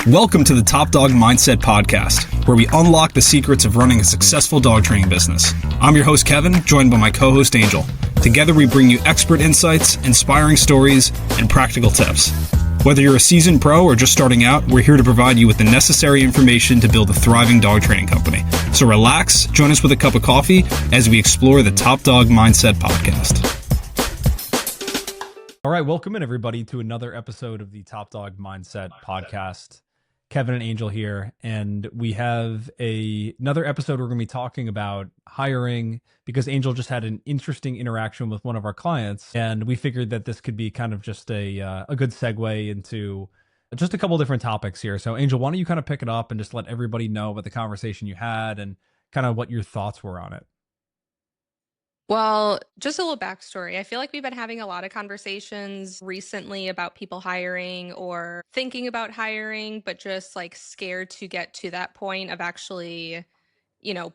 Welcome to the Top Dog Mindset Podcast, where we unlock the secrets of running a successful dog training business. I'm your host, Kevin, joined by my co-host, Angel. Together, we bring you expert insights, inspiring stories, and practical tips. Whether you're a seasoned pro or just starting out, we're here to provide you with the necessary information to build a thriving dog training company. So relax, join us with a cup of coffee as we explore the Top Dog Mindset Podcast. All right, welcome in everybody to another episode of the Top Dog Mindset Podcast. Kevin and Angel here, and we have another episode we're going to be talking about hiring because Angel just had an interesting interaction with one of our clients, and we figured that this could be kind of just a good segue into just a couple different topics here. So Angel, why don't you kind of pick it up and just let everybody know about the conversation you had and kind of what your thoughts were on it? Well, just a little backstory. I feel like we've been having a lot of conversations recently about people hiring or thinking about hiring, but just like scared to get to that point of actually,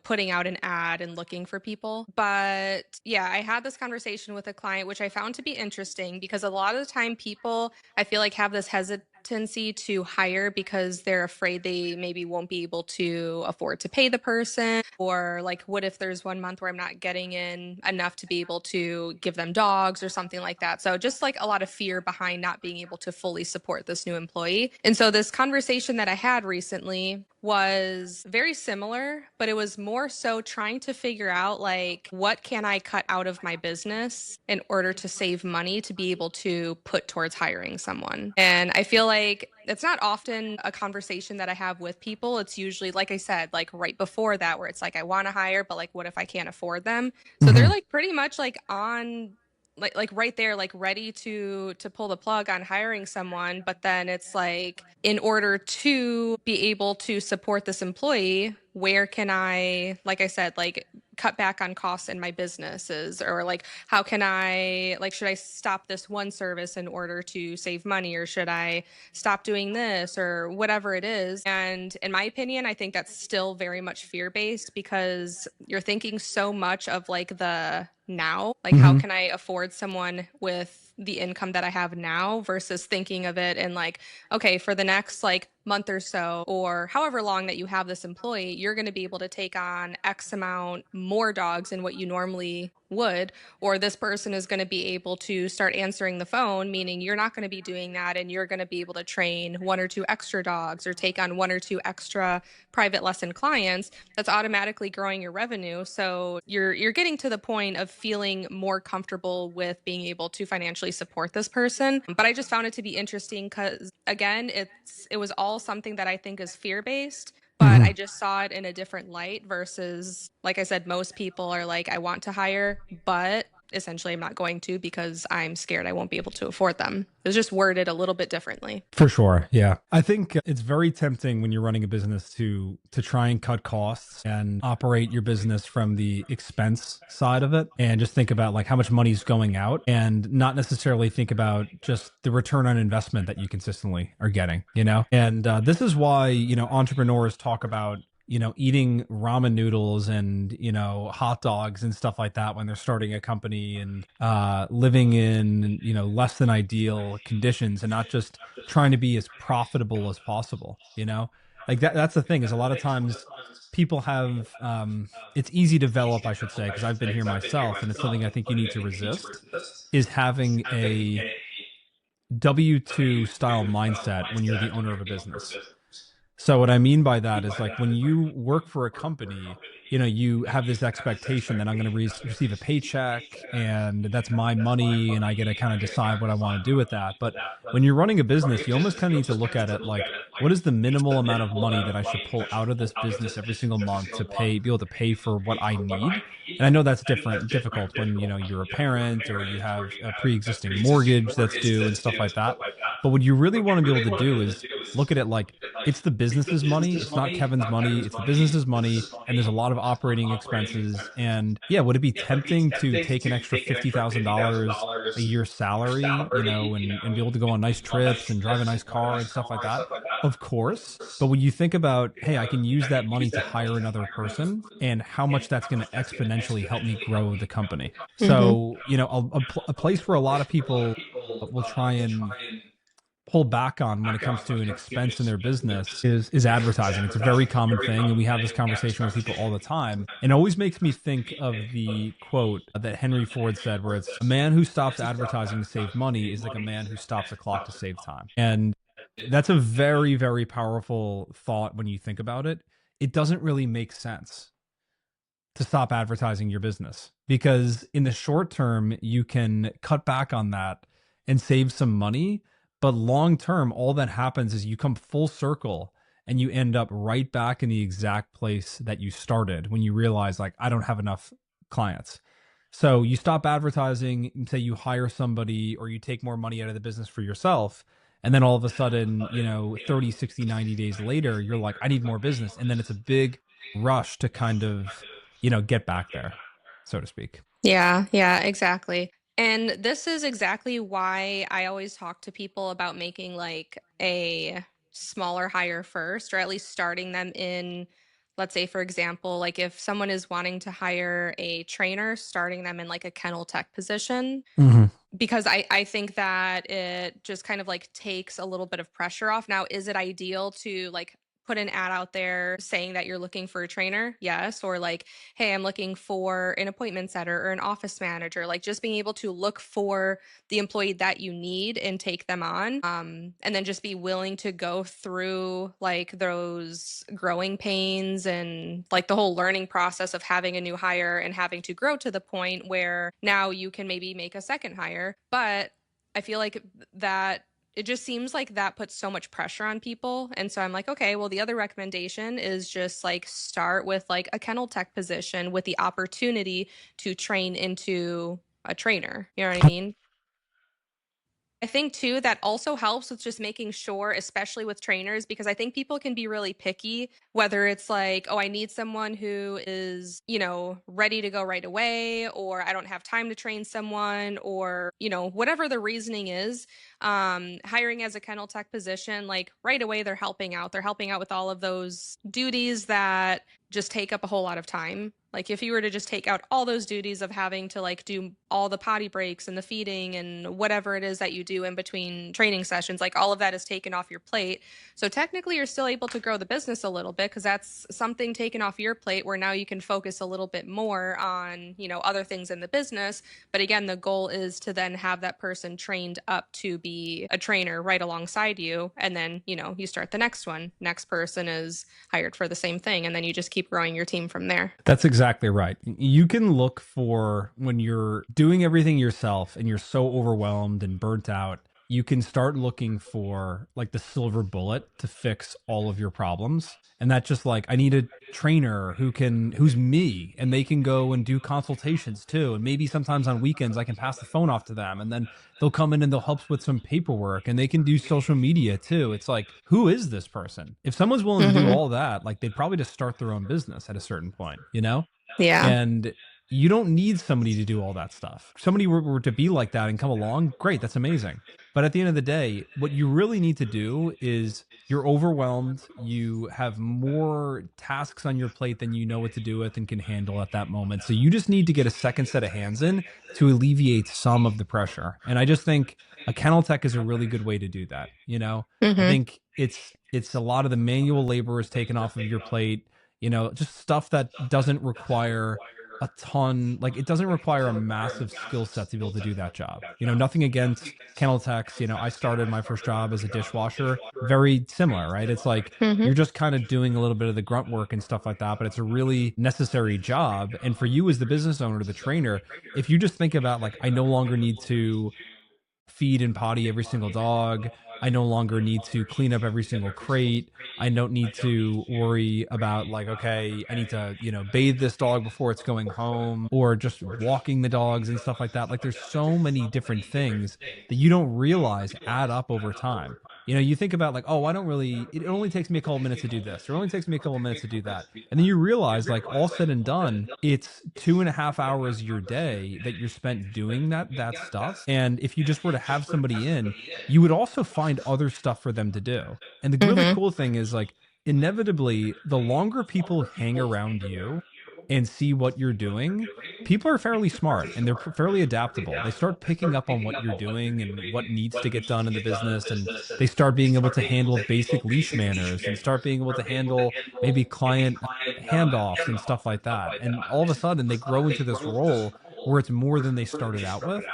putting out an ad and looking for people. But yeah, I had this conversation with a client, which I found to be interesting because a lot of the time people, I feel like, have this hesitancy to hire because they're afraid they maybe won't be able to afford to pay the person, or like, what if there's 1 month where I'm not getting in enough to be able to give them dogs or something like that. So just like a lot of fear behind not being able to fully support this new employee. And so this conversation that I had recently was very similar, but it was more so trying to figure out like, what can I cut out of my business in order to save money to be able to put towards hiring someone. And I feel like it's not often a conversation that I have with people. It's usually, like I said, like right before that, where it's like, I want to hire, but like, what if I can't afford them? So they're like pretty much like on like right there, like ready to pull the plug on hiring someone. But then it's like, in order to be able to support this employee, where can I, like I said, like cut back on costs in my businesses, or like, how can I, like, should I stop this one service in order to save money, or should I stop doing this, or whatever it is. And in my opinion, I think that's still very much fear-based because you're thinking so much of like the now, like how can I afford someone with the income that I have now, versus thinking of it in like, okay, for the next like month or so, or however long that you have this employee, you're going to be able to take on X amount more dogs than what you normally would, or this person is going to be able to start answering the phone, meaning you're not going to be doing that, and you're going to be able to train 1 or 2 extra dogs or take on 1 or 2 extra private lesson clients. That's automatically growing your revenue. So you're getting to the point of feeling more comfortable with being able to financially support this person. But I just found it to be interesting because, again, it was all something that I think is fear-based, but I just saw it in a different light versus, like I said, most people are like, I want to hire, but essentially I'm not going to because I'm scared I won't be able to afford them. It was just worded a little bit differently. For sure. Yeah. I think it's very tempting when you're running a business to try and cut costs and operate your business from the expense side of it and just think about like how much money is going out and not necessarily think about just the return on investment that you consistently are getting, And this is why, entrepreneurs talk about eating ramen noodles and, hot dogs and stuff like that when they're starting a company and living in, less than ideal conditions and not just trying to be as profitable as possible, Like that's the thing is a lot of times people have, it's easy to develop, I should say, because I've been here myself, and it's something I think you need to resist, is having a W-2 style mindset when you're the owner of a business. So what I mean by that is like when you work for a company, you have this expectation that I'm going to receive a paycheck and that's my money and I get to kind of decide what I want to do with that. But when you're running a business, you almost kind of need to look at it like, what is the minimal amount of money that I should pull out of this business every single month to be able to pay for what I need? And I know that's difficult when, you're a parent or you have a pre-existing mortgage that's due and stuff like that. But what you really want to be able to do is look at it like it's the business's money. It's not Kevin's money. It's the business's money. And there's a lot of operating expenses. And yeah, would it be tempting to take an extra $50,000 a year salary, and be able to go on nice trips and drive a nice car and stuff like that? Of course. But when you think about, hey, I can use that money to hire another person and how much that's going to exponentially help me grow the company. So, a place where a lot of people will try and pull back on when it comes to an expense in their business is advertising. It's a very common thing, and we have this conversation with people all the time. And it always makes me think of the quote that Henry Ford said, where it's, a man who stops advertising to save money is like a man who stops a clock to save time. And that's a very, very powerful thought when you think about it. It doesn't really make sense to stop advertising your business, because in the short term you can cut back on that and save some money, but long term all that happens is you come full circle and you end up right back in the exact place that you started when you realize, like, I don't have enough clients. So you stop advertising, say you hire somebody or you take more money out of the business for yourself, and then all of a sudden, 30, 60, 90 days later you're like, I need more business, and then it's a big rush to kind of get back there, so to speak. Yeah, yeah, exactly. And this is exactly why I always talk to people about making like a smaller hire first, or at least starting them in, let's say, for example, like if someone is wanting to hire a trainer, starting them in like a kennel tech position, Mm-hmm. because I think that it just kind of like takes a little bit of pressure off. Now, is it ideal to like put an ad out there saying that you're looking for a trainer? Yes. Or like, hey, I'm looking for an appointment setter or an office manager. Like just being able to look for the employee that you need and take them on. And then just be willing to go through like those growing pains and like the whole learning process of having a new hire and having to grow to the point where now you can maybe make a second hire. But I feel like that it just seems like that puts so much pressure on people. And so I'm like, okay, well, the other recommendation is just like start with like a kennel tech position with the opportunity to train into a trainer. You know what I mean? I think too that also helps with just making sure, especially with trainers, because I think people can be really picky, whether it's like, oh, I need someone who is, ready to go right away, or I don't have time to train someone, or, whatever the reasoning is. Hiring as a kennel tech position, like right away, they're helping out. They're helping out with all of those duties that just take up a whole lot of time. Like if you were to just take out all those duties of having to like do all the potty breaks and the feeding and whatever it is that you do in between training sessions, like all of that is taken off your plate. So technically you're still able to grow the business a little bit because that's something taken off your plate where now you can focus a little bit more on, other things in the business. But again, the goal is to then have that person trained up to be a trainer right alongside you. And then, you start the next one. Next person is hired for the same thing. And then you just keep growing your team from there. That's exactly right. You can look for, when you're doing everything yourself and you're so overwhelmed and burnt out, you can start looking for like the silver bullet to fix all of your problems. And that's just like, I need a trainer who's me, and they can go and do consultations too. And maybe sometimes on weekends I can pass the phone off to them, and then they'll come in and they'll help with some paperwork, and they can do social media too. It's like, who is this person? If someone's willing to do all that, like they'd probably just start their own business at a certain point, Yeah. And you don't need somebody to do all that stuff. If somebody were to be like that and come along, great, that's amazing. But at the end of the day, what you really need to do is, you're overwhelmed, you have more tasks on your plate than you know what to do with and can handle at that moment. So you just need to get a second set of hands in to alleviate some of the pressure. And I just think a kennel tech is a really good way to do that. I Mm-hmm. think it's a lot of the manual labor is taken off of your plate, just stuff that doesn't require a ton, like it doesn't require a massive skill set to be able to do that job. Nothing against kennel techs. I started my first job as a dishwasher, very similar, right? It's like Mm-hmm. you're just kind of doing a little bit of the grunt work and stuff like that, but it's a really necessary job. And for you as the business owner, the trainer, if you just think about like, I no longer need to feed and potty every single dog. I no longer need to clean up every single crate. I don't need to worry about like, okay, I need to, bathe this dog before it's going home, or just walking the dogs and stuff like that. Like there's so many different things that you don't realize add up over time. You think about like, oh, it only takes me a couple minutes to do this, or it only takes me a couple minutes to do that. And then you realize, like, all said and done, it's 2.5 hours your day that you're spent doing that stuff. And if you just were to have somebody in, you would also find other stuff for them to do. And the really Mm-hmm. cool thing is, like, inevitably, the longer people hang around you, and see what you're doing, people are fairly smart and they're fairly adaptable. They start picking up on what you're doing and what needs to get done in the business, and they start being able to handle basic leash manners and start being able to handle maybe client handoffs and stuff like that. And all of a sudden, they grow into this role where it's more than they started out with.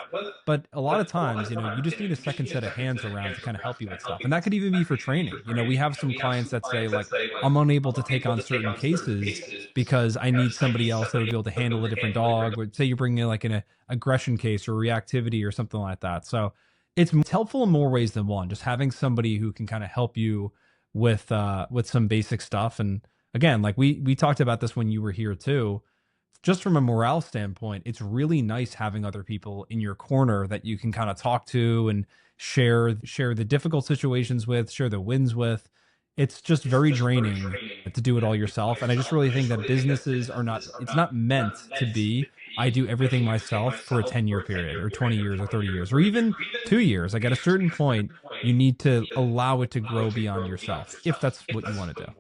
But a lot of times, you just need a second set of hands around to kind of help you with stuff. And that could even be for training. We have some clients that say, like, I'm unable to take on certain cases because I need somebody else that would be able to handle a different dog. Or say you're bringing in like an aggression case or reactivity or something like that. So it's helpful in more ways than one. Just having somebody who can kind of help you with some basic stuff. And again, like we talked about this when you were here too. Just from a morale standpoint, it's really nice having other people in your corner that you can kind of talk to and share the difficult situations with, share the wins with. It's just very draining to do it all yourself. And I just really think that businesses are not, it's not meant to be, I do everything myself for a 10-year period or 20 years or 30 years or even 2 years. Like at a certain point, you need to allow it to grow beyond yourself if that's what you want to do.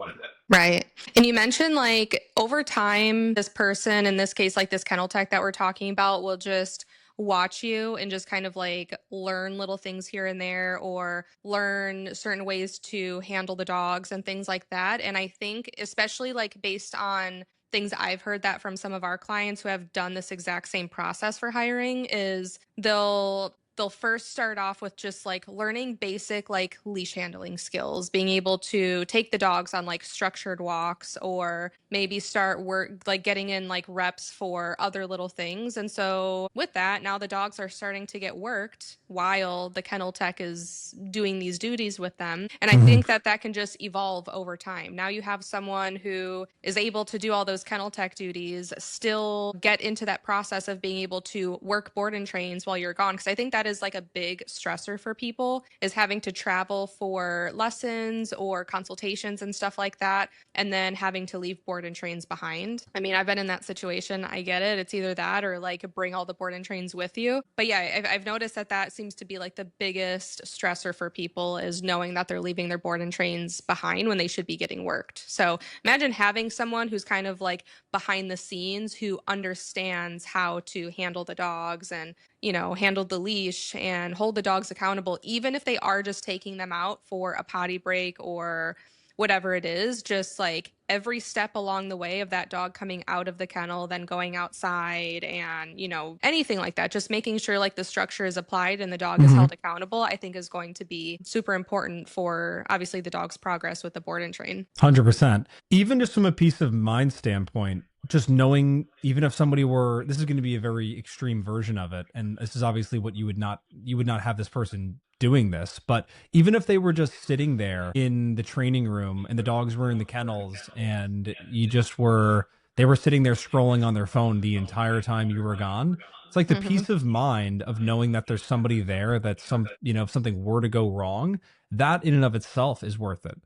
Right. And you mentioned like over time, this person, in this case, like this kennel tech that we're talking about, will just watch you and just kind of like learn little things here and there or learn certain ways to handle the dogs and things like that. And I think, especially like based on things I've heard that from some of our clients who have done this exact same process for hiring, is they'll first start off with just like learning basic like leash handling skills, being able to take the dogs on like structured walks, or maybe start work like getting in like reps for other little things. And so with that, now the dogs are starting to get worked while the kennel tech is doing these duties with them. And I think that can just evolve over time. Now you have someone who is able to do all those kennel tech duties, still get into that process of being able to work board and trains while you're gone. Because I think that is like a big stressor for people, is having to travel for lessons or consultations and stuff like that, and then having to leave board and trains behind. I mean, I've been in that situation. I get it. It's either that or like bring all the board and trains with you. But yeah, I've noticed that seems to be like the biggest stressor for people, is knowing that they're leaving their board and trains behind when they should be getting worked. So imagine having someone who's kind of like behind the scenes, who understands how to handle the dogs and handle the leash and hold the dogs accountable, even if they are just taking them out for a potty break or whatever it is. Just like every step along the way of that dog coming out of the kennel, then going outside, and anything like that, just making sure like the structure is applied and the dog is held accountable, I think is going to be super important for obviously the dog's progress with the board and train. 100%. Even just from a peace of mind standpoint, just knowing, even if somebody were, this is going to be a very extreme version of it, and this is obviously what you would not have this person doing this, but even if they were just sitting there in the training room and the dogs were in the kennels and they were sitting there scrolling on their phone the entire time you were gone, it's like the peace of mind of knowing that there's somebody there, that if something were to go wrong, that in and of itself is worth it.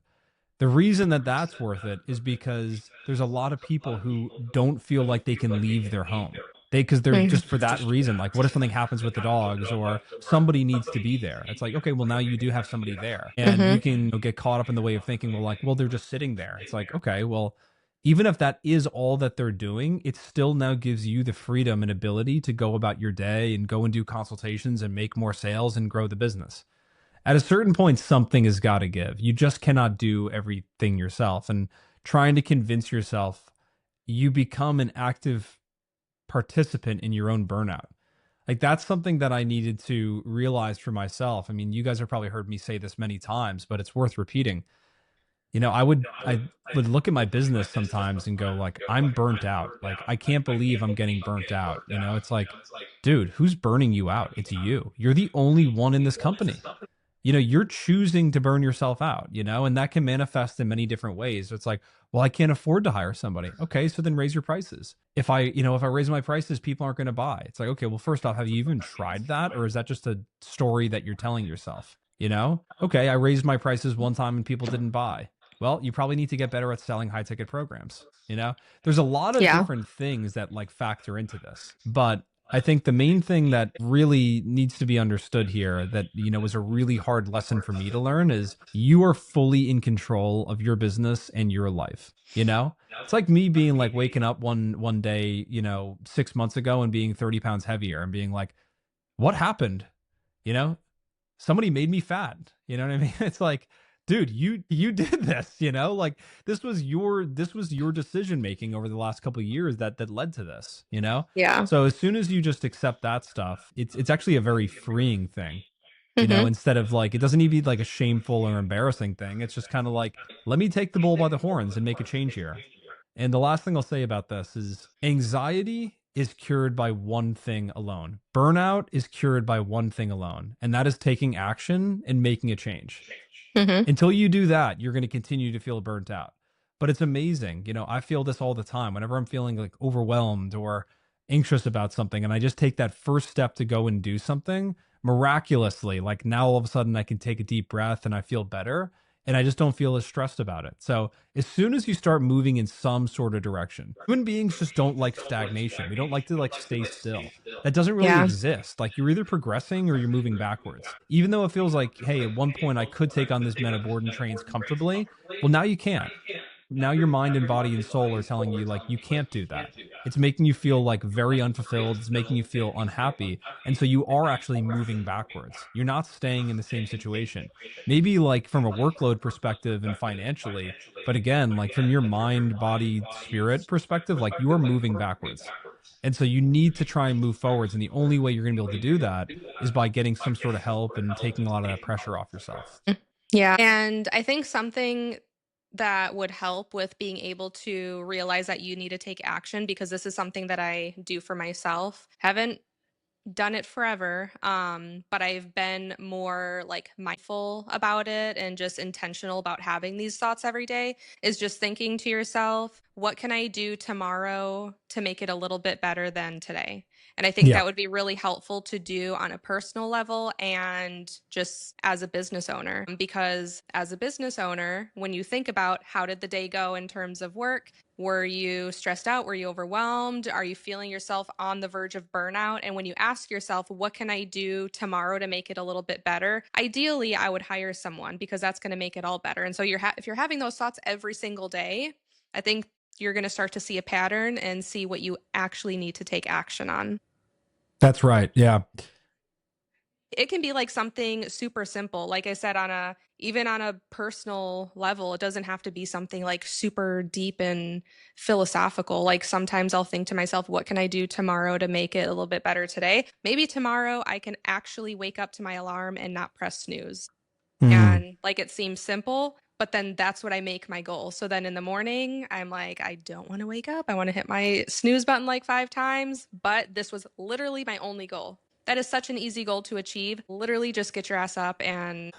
The reason that that's worth it is because there's a lot of people who don't feel like they can leave their home. Because they're just, for that reason, like, what if something happens with the dogs or somebody needs to be there? It's like, okay, well, now you do have somebody there, and you can get caught up in the way of thinking, well, they're just sitting there. It's like, okay, well, even if that is all that they're doing, it still now gives you the freedom and ability to go about your day and go and do consultations and make more sales and grow the business. At a certain point, something has got to give. You just cannot do everything yourself. And trying to convince yourself, you become an active participant in your own burnout. Like, that's something that I needed to realize for myself. I mean, you guys have probably heard me say this many times, but it's worth repeating. I would look at my business sometimes and go like, I'm burnt out. Like, I can't believe I'm getting burnt out. It's like, dude, who's burning you out? It's you. You're the only one in this company. You're choosing to burn yourself out, and that can manifest in many different ways. It's like, well, I can't afford to hire somebody. Okay, so then raise your prices. If I raise my prices, people aren't going to buy. It's like, okay, well, first off, have you even tried that? Or is that just a story that you're telling yourself? Okay, I raised my prices one time and people didn't buy. Well, you probably need to get better at selling high ticket programs. There's a lot of different things that like factor into this, but I think the main thing that really needs to be understood here that, was a really hard lesson for me to learn is you are fully in control of your business and your life, you know? It's like me being like waking up one day, 6 months ago and being 30 pounds heavier and being like, what happened? You know, somebody made me fat. You know what I mean? It's like, dude, you did this, like this was your decision making over the last couple of years that led to this. Yeah. So as soon as you just accept that stuff, it's actually a very freeing thing. Hmm. Instead of like it doesn't even be like a shameful or embarrassing thing. It's just kind of like, let me take the bull by the horns and make a change here. And the last thing I'll say about this is anxiety is cured by one thing alone. Burnout is cured by one thing alone, and that is taking action and making a change. Hmm. Until you do that, you're going to continue to feel burnt out. But it's amazing. I feel this all the time whenever I'm feeling like overwhelmed or anxious about something, and I just take that first step to go and do something miraculously. Like now, all of a sudden, I can take a deep breath and I feel better, and I just don't feel as stressed about it. So, as soon as you start moving in some sort of direction, human beings just don't like stagnation. We don't like to like stay still. That doesn't really Yeah. exist. Like you're either progressing or you're moving backwards. Even though it feels like, hey, at one point I could take on this many board and trains comfortably. Well, now you can't. Now your mind and body and soul are telling you like you can't do that. It's making you feel like very unfulfilled. It's making you feel unhappy. And so you are actually moving backwards. You're not staying in the same situation. Maybe like from a workload perspective and financially, but again, like from your mind, body, spirit perspective, like you are moving backwards. And so you need to try and move forwards. And the only way you're going to be able to do that is by getting some sort of help and taking a lot of that pressure off yourself. Yeah. And I think something that would help with being able to realize that you need to take action, because this is something that I do for myself. Haven't done it forever, but I've been more like mindful about it and just intentional about having these thoughts every day, is just thinking to yourself, what can I do tomorrow to make it a little bit better than today? And I think Yeah. that would be really helpful to do on a personal level and just as a business owner. Because as a business owner, when you think about how did the day go in terms of work, were you stressed out? Were you overwhelmed? Are you feeling yourself on the verge of burnout? And when you ask yourself, what can I do tomorrow to make it a little bit better? Ideally, I would hire someone, because that's going to make it all better. And so if you're having those thoughts every single day, I think you're going to start to see a pattern and see what you actually need to take action on. That's right. Yeah. It can be like something super simple. Like I said, even on a personal level, it doesn't have to be something like super deep and philosophical. Like sometimes I'll think to myself, what can I do tomorrow to make it a little bit better today? Maybe tomorrow I can actually wake up to my alarm and not press snooze. Mm. And like it seems simple, but then that's what I make my goal. So then in the morning, I'm like, I don't want to wake up. I want to hit my snooze button like 5 times, but this was literally my only goal. That is such an easy goal to achieve. Literally just get your ass up and,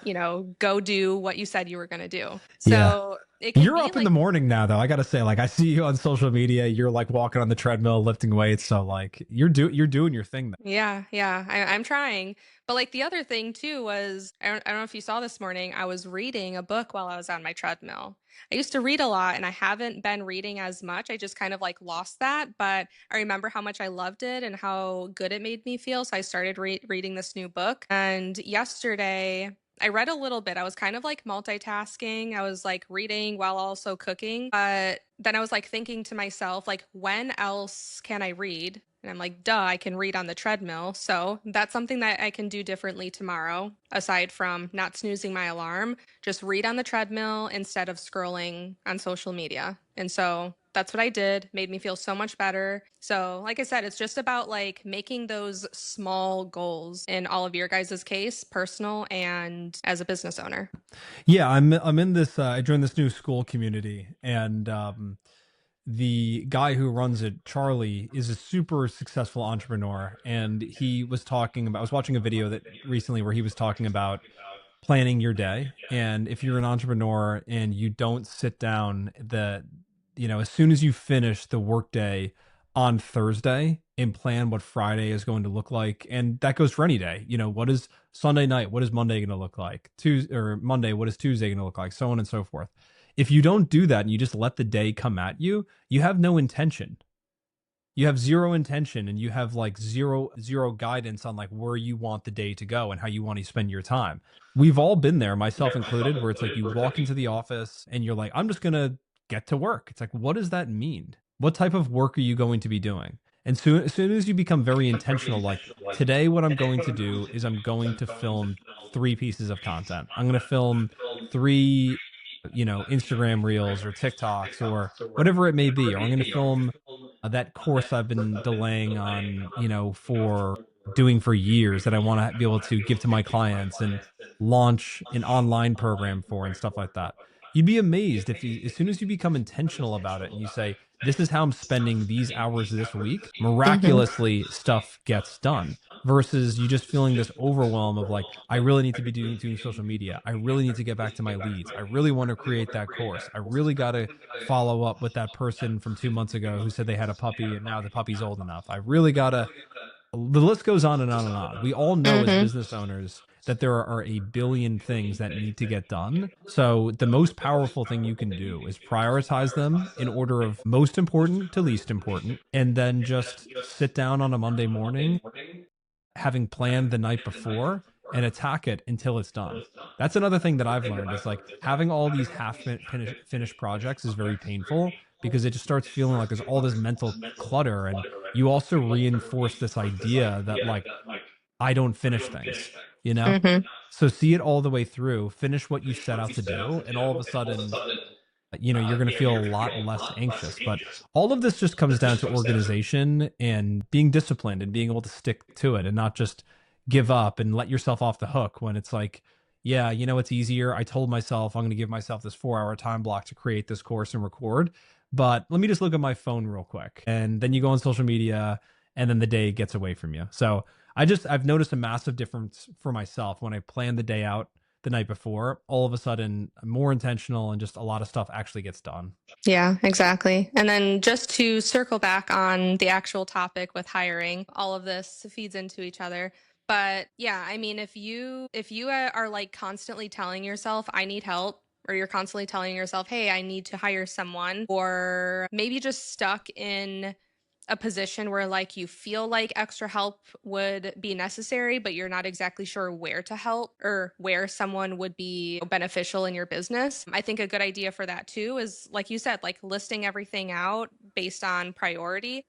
go do what you said you were going to do. Yeah. So it can You're be up in like, the morning now, though. I gotta say, like, I see you on social media. You're like walking on the treadmill, lifting weights. So, like, you're doing your thing. yeah, I'm trying. But like the other thing too was, I don't know if you saw this morning, I was reading a book while I was on my treadmill. I used to read a lot and I haven't been reading as much. I just kind of like lost that. But I remember how much I loved it and how good it made me feel. So I started reading this new book. And yesterday, I read a little bit. I was kind of like multitasking. I was like reading while also cooking. But then I was like thinking to myself, like, when else can I read? And I'm like, duh, I can read on the treadmill. So that's something that I can do differently tomorrow, aside from not snoozing my alarm, just read on the treadmill instead of scrolling on social media. And so that's what I did, made me feel so much better. So like I said, it's just about like making those small goals in all of your guys' case, personal and as a business owner. Yeah, I'm in this. I joined this new school community, and the guy who runs it, Charlie, is a super successful entrepreneur. And he was talking about, I was watching a video that recently where he was talking about planning your day. And if you're an entrepreneur and you don't sit down as soon as you finish the workday on Thursday and plan what Friday is going to look like, and that goes for any day, what is Sunday night? What is Monday going to look like? Tuesday or Monday, what is Tuesday going to look like? So on and so forth. If you don't do that and you just let the day come at you, you have no intention. you have zero intention and you have like zero guidance on like where you want the day to go and how you want to spend your time. We've all been there, myself included, where it's like you walk into the office and you're like, I'm just gonna get to work. It's like, what does that mean? What type of work are you going to be doing? And as soon as you become very intentional, like today, what I'm going to do is I'm going to film 3 pieces of content. I'm going to film 3, Instagram reels or TikToks or whatever it may be, or I'm going to film that course I've been delaying on, for doing for years that I want to be able to give to my clients and launch an online program for and stuff like that. You'd be amazed if as soon as you become intentional about it and you say, this is how I'm spending these hours this week, Mhm. miraculously stuff gets done versus you just feeling this overwhelm of like, I really need to be doing social media. I really need to get back to my leads. I really want to create that course. I really got to follow up with that person from 2 months ago who said they had a puppy and now the puppy's old enough. I really got to, the list goes on and on and on. We all know as Mhm. business owners that there are a billion things that need to get done. So the most powerful thing you can do is prioritize them in order of most important to least important, and then just sit down on a Monday morning having planned the night before and attack it until it's done. That's another thing that I've learned is like having all these finished projects is very painful because it just starts feeling like there's all this mental clutter. And you also reinforce this idea that like, I don't finish things, you know? Mhm. So see it all the way through, finish what you set out to do. And all of a sudden, you're going to feel a lot less anxious. But all of this just comes down to organization and being disciplined and being able to stick to it and not just give up and let yourself off the hook when it's like, yeah, it's easier. I told myself I'm going to give myself this 4 hour time block to create this course and record, but let me just look at my phone real quick. And then you go on social media and then the day gets away from you. So I've noticed a massive difference for myself when I plan the day out the night before. All of a sudden, I'm more intentional and just a lot of stuff actually gets done. Yeah, exactly. And then just to circle back on the actual topic with hiring, all of this feeds into each other. But yeah, I mean, if you are like constantly telling yourself, I need help, or you're constantly telling yourself, hey, I need to hire someone, or maybe just stuck in a position where like you feel like extra help would be necessary, but you're not exactly sure where to help or where someone would be beneficial in your business. I think a good idea for that too is, like you said, like listing everything out based on priority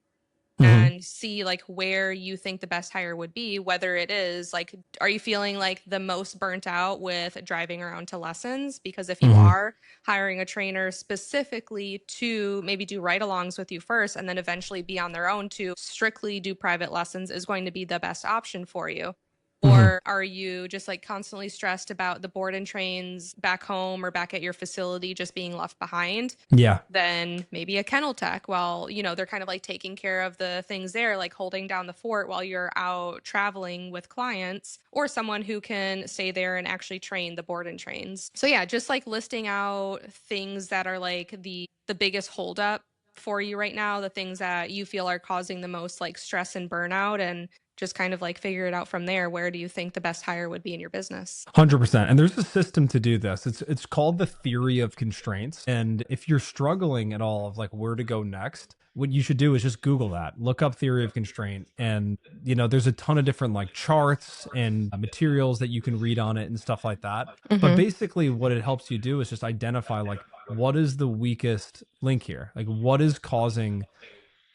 Hmm. and see like where you think the best hire would be, whether it is like, are you feeling like the most burnt out with driving around to lessons? Because if you Hmm. are, hiring a trainer specifically to maybe do ride-alongs with you first and then eventually be on their own to strictly do private lessons is going to be the best option for you. Hmm. Or are you just like constantly stressed about the board and trains back home or back at your facility just being left behind? Yeah. Then maybe a kennel tech while, they're kind of like taking care of the things there, like holding down the fort while you're out traveling with clients, or someone who can stay there and actually train the board and trains. So yeah, just like listing out things that are like the biggest holdup for you right now, the things that you feel are causing the most like stress and burnout, and just kind of like figure it out from there. Where do you think the best hire would be in your business? 100%. And there's a system to do this. It's called the theory of constraints. And if you're struggling at all of like where to go next, what you should do is just Google that. Look up theory of constraint and there's a ton of different like charts and materials that you can read on it and stuff like that. But Mm-hmm. basically what it helps you do is just identify like what is the weakest link here? Like what is causing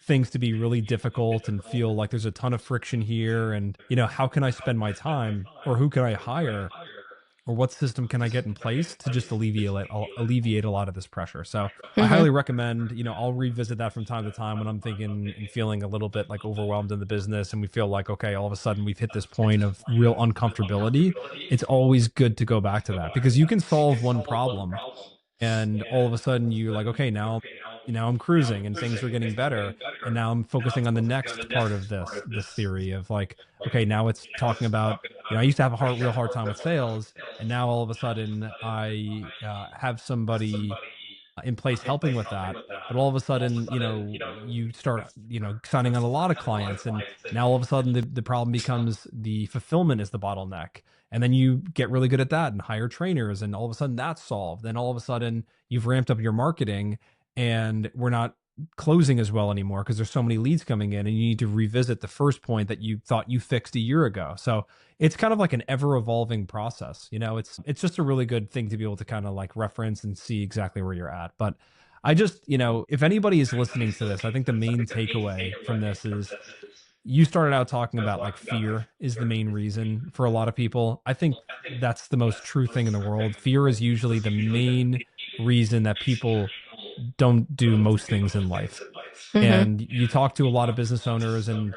things to be really difficult and feel like there's a ton of friction here and how can I spend my time or who can I hire or what system can I get in place to just alleviate a lot of this pressure. So I Mm-hmm. highly recommend, I'll revisit that from time to time when I'm thinking and feeling a little bit like overwhelmed in the business and we feel like, okay, all of a sudden we've hit this point of real uncomfortability. It's always good to go back to that because you can solve one problem and all of a sudden you're like, okay, now I'm cruising and things are getting better, and now I'm focusing on the next part of this theory of like, okay, now it's talking about, I used to have a real hard time with sales, and now all of a sudden I have somebody in place helping with that. But all of a sudden, you start, signing on a lot of clients, and now all of a sudden the problem becomes the fulfillment is the bottleneck. And then you get really good at that and hire trainers, and all of a sudden that's solved. Then all of a sudden you've ramped up your marketing, and we're not closing as well anymore because there's so many leads coming in, and you need to revisit the first point that you thought you fixed a year ago. So it's kind of like an ever evolving process. It's just a really good thing to be able to kind of like reference and see exactly where you're at. But I just, if anybody is listening to this, I think the main takeaway from this is you started out talking about like fear is the main reason for a lot of people. I think that's the most true thing in the world. Fear is usually the main reason that people don't do most things in life. Mm-hmm. And you talk to a lot of business owners and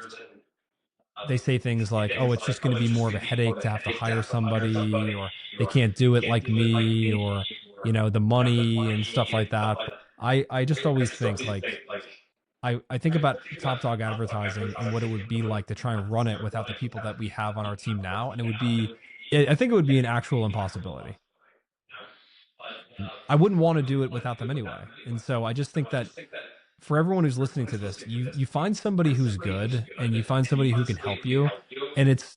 they say things like, oh, it's just going to be more of a headache to have to hire somebody, or they can't do it like me, or, the money and stuff like that. But I just always think like, I think about Top Dog Advertising and what it would be like to try and run it without the people that we have on our team now. And I think it would be an actual impossibility. I wouldn't want to do it without them anyway. And so I just think that for everyone who's listening to this, you find somebody who's good and you find somebody who can help you. And it's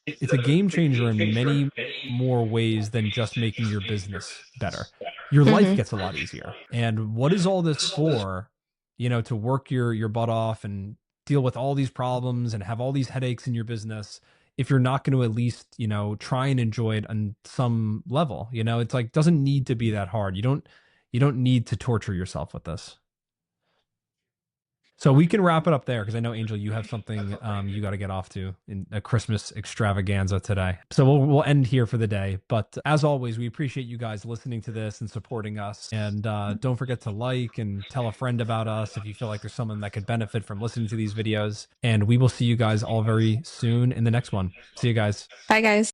a game changer in many more ways than just making your business better. Your life Mm-hmm. gets a lot easier. And what is all this for? To work your butt off and deal with all these problems and have all these headaches in your business if you're not going to at least, try and enjoy it on some level. It's like doesn't need to be that hard. You don't need to torture yourself with this. So we can wrap it up there because I know, Angel, you have something you got to get off to in a Christmas extravaganza today. So we'll end here for the day. But as always, we appreciate you guys listening to this and supporting us. And don't forget to like and tell a friend about us if you feel like there's someone that could benefit from listening to these videos. And we will see you guys all very soon in the next one. See you guys. Bye, guys.